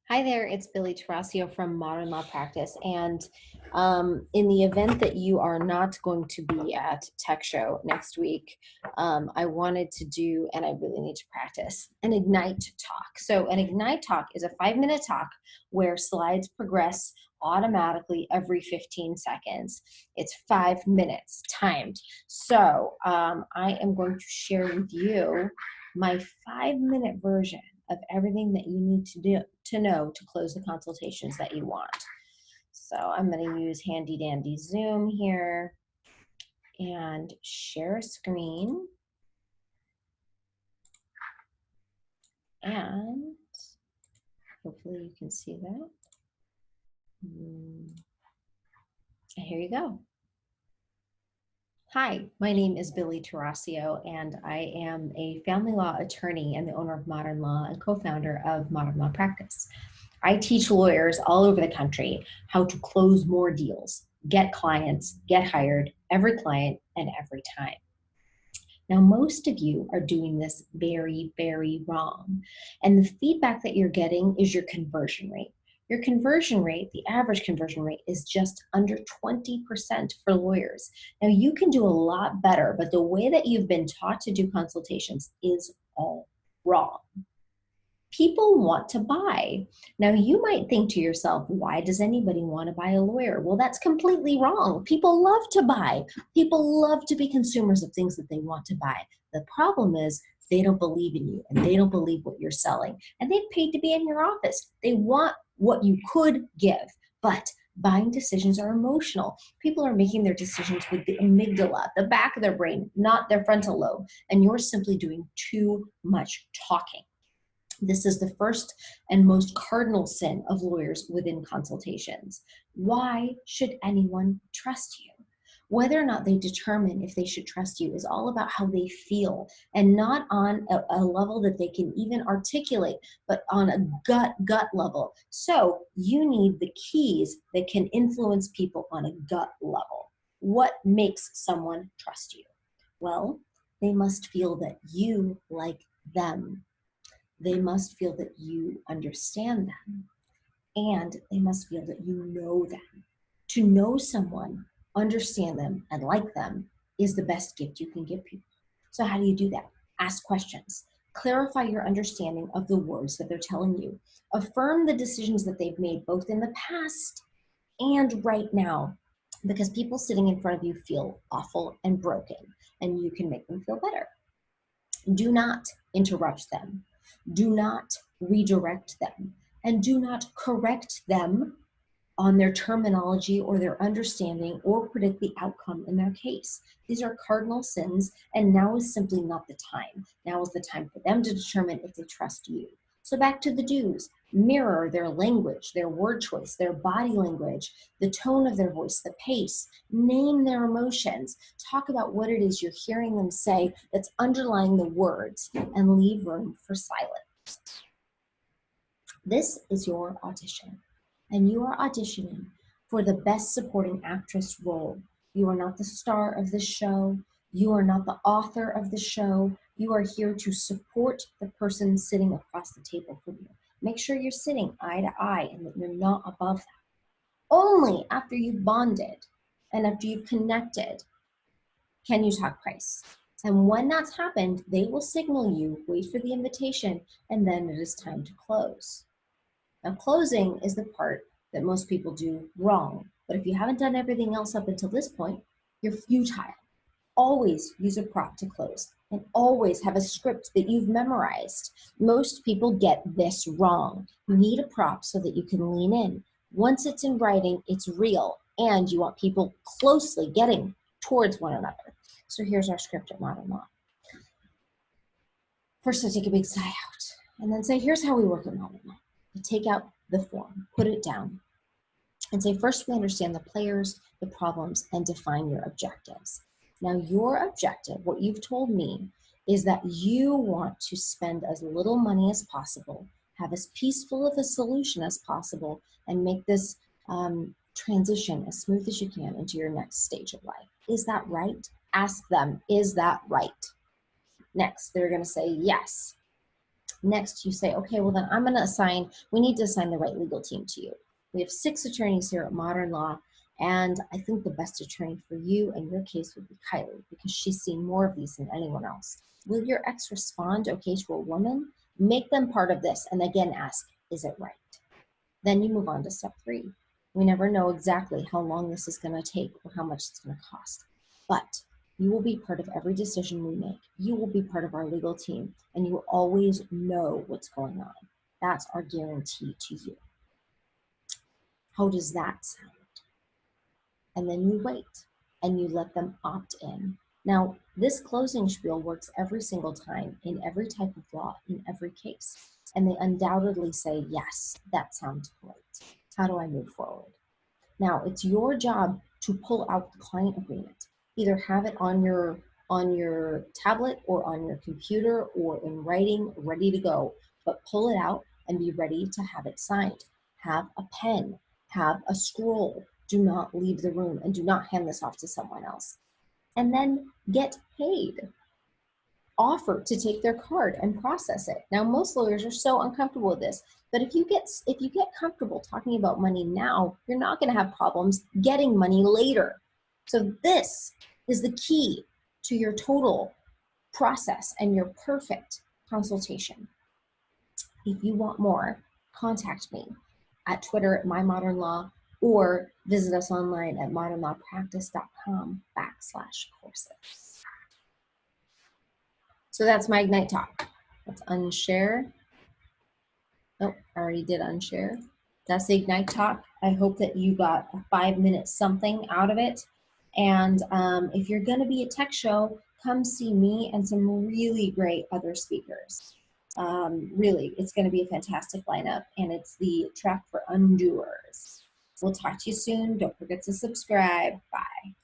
Hi there, it's Billy Tarasio from Modern Law Practice. And in the event that you are not going to be at TechShow next week, I wanted to do, and I really need to practice, an Ignite talk. So an Ignite talk is a 5-minute talk where slides progress automatically every 15 seconds. It's 5 minutes timed. So I am going to share with you my 5-minute version of everything that you need to know to close the consultations that you want. So I'm going to use handy dandy Zoom here and share a screen. And hopefully you can see that. Here you go. Hi, my name is Billy Tarasio, and I am a family law attorney and the owner of Modern Law and co-founder of Modern Law Practice. I teach lawyers all over the country how to close more deals, get clients, get hired, every client, and every time. Now, most of you are doing this very, very wrong. And the feedback that you're getting is your conversion rate. Your conversion rate, the average conversion rate, is just under 20% for lawyers. Now, you can do a lot better, but the way that you've been taught to do consultations is all wrong. People want to buy. Now, you might think to yourself, why does anybody want to buy a lawyer? Well, that's completely wrong. People love to buy. People love to be consumers of things that they want to buy. The problem is they don't believe in you and they don't believe what you're selling. And they've paid to be in your office. They want what you could give, but buying decisions are emotional. People are making their decisions with the amygdala, the back of their brain, not their frontal lobe. And you're simply doing too much talking. This is the first and most cardinal sin of lawyers within consultations. Why should anyone trust you? Whether or not they determine if they should trust you is all about how they feel, and not on a level that they can even articulate, but on a gut level. So you need the keys that can influence people on a gut level. What makes someone trust you? Well, they must feel that you like them. They must feel that you understand them, and they must feel that you know them. To know someone, understand them, and like them is the best gift you can give people. So how do you do that? Ask questions. Clarify your understanding of the words that they're telling you. Affirm the decisions that they've made both in the past and right now, because people sitting in front of you feel awful and broken, and you can make them feel better. Do not interrupt them. Do not redirect them. And do not correct them on their terminology or their understanding or predict the outcome in their case. These are cardinal sins, and now is simply not the time. Now is the time for them to determine if they trust you. So back to the do's. Mirror their language, their word choice, their body language, the tone of their voice, the pace. Name their emotions. Talk about what it is you're hearing them say that's underlying the words, and leave room for silence. This is your audition, and you are auditioning for the best supporting actress role. You are not the star of the show. You are not the author of the show. You are here to support the person sitting across the table from you. Make sure you're sitting eye to eye and that you're not above them. Only after you've bonded and after you've connected can you talk price. And when that's happened, they will signal you, wait for the invitation, and then it is time to close. Now, closing is the part that most people do wrong. But if you haven't done everything else up until this point, you're futile. Always use a prop to close, and always have a script that you've memorized. Most people get this wrong. You need a prop so that you can lean in. Once it's in writing, it's real, and you want people closely getting towards one another. So here's our script at Modern Law. First, I take a big sigh out, and then say, here's how we work at Modern Law. You take out the form, put it down, and say, first we understand the players, the problems, and define your objectives. Now, your objective, what you've told me, is that you want to spend as little money as possible, have as peaceful of a solution as possible, and make this transition as smooth as you can into your next stage of life. Is that right? Ask them, is that right? Next, they're going to say yes. Next, you say, okay, well then we need to assign the right legal team to you. We have 6 attorneys here at Modern Law, and I think the best attorney for you and your case would be Kylie, because she's seen more of these than anyone else. Will your ex respond okay to a woman? Make them part of this, and again ask, is it right? Then you move on to step 3. We never know exactly how long this is going to take or how much it's going to cost, but you will be part of every decision we make. You will be part of our legal team, and you will always know what's going on. That's our guarantee to you. How does that sound? And then you wait and you let them opt in. Now, this closing spiel works every single time in every type of law, in every case. And they undoubtedly say, yes, that sounds great. How do I move forward? Now, it's your job to pull out the client agreement. Either have it on your tablet or on your computer or in writing, ready to go, but pull it out and be ready to have it signed. Have a pen, have a scroll. Do not leave the room and do not hand this off to someone else. And then get paid. Offer to take their card and process it. Now, most lawyers are so uncomfortable with this, but if you get comfortable talking about money now, you're not going to have problems getting money later. So this is the key to your total process and your perfect consultation. If you want more, contact me at Twitter at MyModernLaw or visit us online at modernlawpractice.com/courses. So that's my Ignite talk. Let's unshare. Oh, I already did unshare. That's the Ignite talk. I hope that you got a 5-minute something out of it. And if you're going to be at TechShow, come see me and some really great other speakers. Really, it's going to be a fantastic lineup, and it's the track for undoers. We'll talk to you soon. Don't forget to subscribe. Bye.